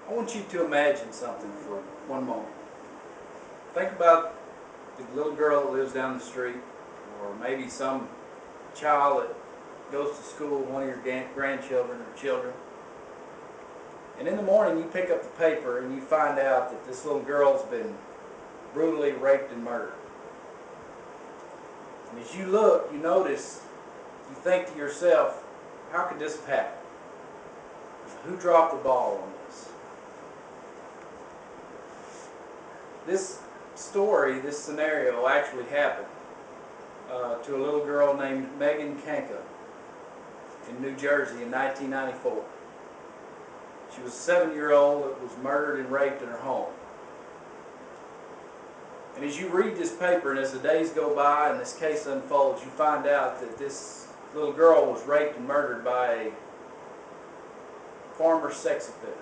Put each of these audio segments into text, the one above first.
I want you to imagine something for one moment. Think about the little girl that lives down the street, or maybe some child that goes to school, one of your grandchildren or children. And in the morning you pick up the paper and you find out that this little girl's been brutally raped and murdered. And as you look, you notice, you think to yourself, how could this have happened? Who dropped the ball on this? This story, this scenario actually happened to a little girl named Megan Kanka in New Jersey in 1994. She was a 7-year-old that was murdered and raped in her home. And as you read this paper and as the days go by and this case unfolds, you find out that this little girl was raped and murdered by a former sex offender.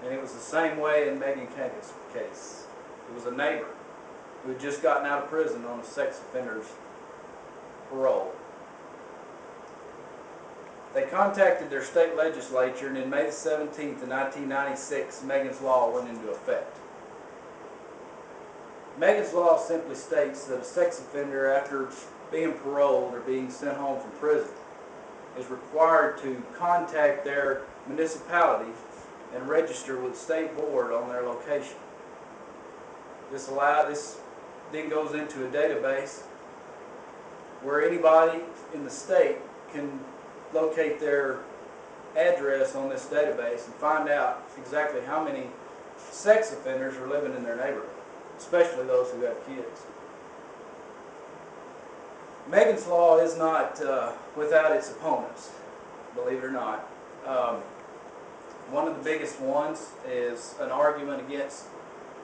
And it was the same way in Megan Kanka's case. It was a neighbor who had just gotten out of prison on a sex offender's parole. They contacted their state legislature, and in May 17th of 1996, Megan's Law went into effect. Megan's Law simply states that a sex offender, after being paroled or being sent home from prison, is required to contact their municipality and register with the state board on their location. This then goes into a database where anybody in the state can locate their address on this database and find out exactly how many sex offenders are living in their neighborhood, especially those who have kids. Megan's Law is not without its opponents, believe it or not. One of the biggest ones is an argument against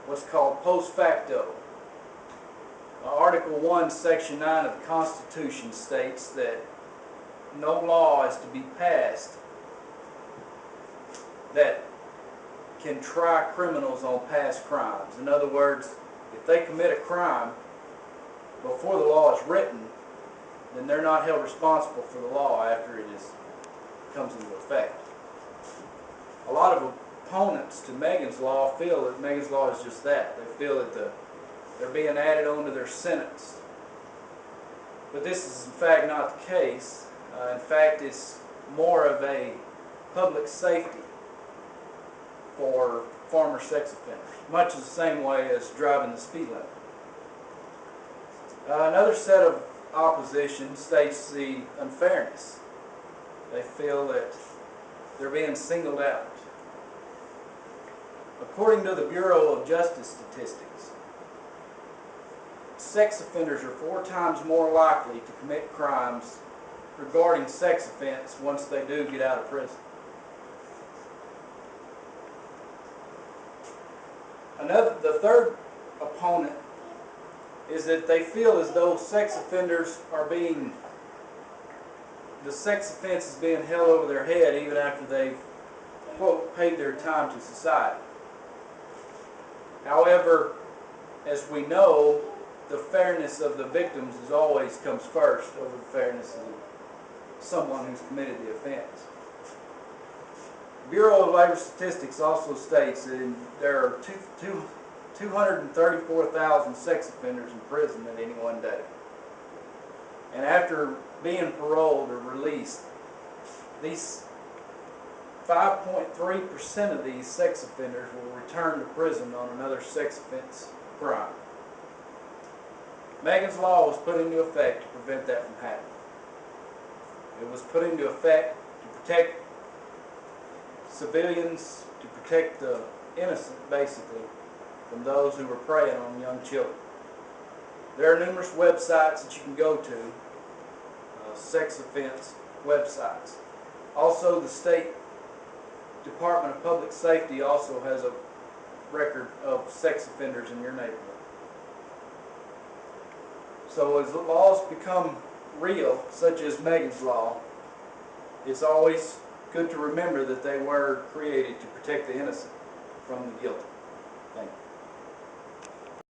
what's called post facto. Article 1, Section 9 of the Constitution states that no law is to be passed that can try criminals on past crimes. In other words, if they commit a crime before the law is written, then they're not held responsible for the law after comes into effect. A lot of opponents to Megan's Law feel that Megan's Law is just that. They feel that they're being added on to their sentence. But this is in fact not the case. In fact, it's more of a public safety for former sex offenders, much the same way as driving the speed limit. Another set of opposition states the unfairness. They feel that they're being singled out. According to the Bureau of Justice Statistics, sex offenders are 4 times more likely to commit crimes regarding sex offense once they do get out of prison. The third opponent is that they feel as though sex offenders the sex offense is being held over their head even after they've, quote, paid their time to society. However, as we know, the fairness of the victims always comes first over the fairness of someone who's committed the offense. The Bureau of Labor Statistics also states that there are 234,000 sex offenders in prison at any one day. And after being paroled or released, these 5.3% of these sex offenders will return to prison on another sex offense crime. Megan's Law was put into effect to prevent that from happening. It was put into effect to protect civilians, to protect the innocent, basically, from those who were preying on young children. There are numerous websites that you can go to, sex offense websites. Also, the State Department of Public Safety also has a record of sex offenders in your neighborhood. So as the laws become real, such as Megan's Law, it's always good to remember that they were created to protect the innocent from the guilty.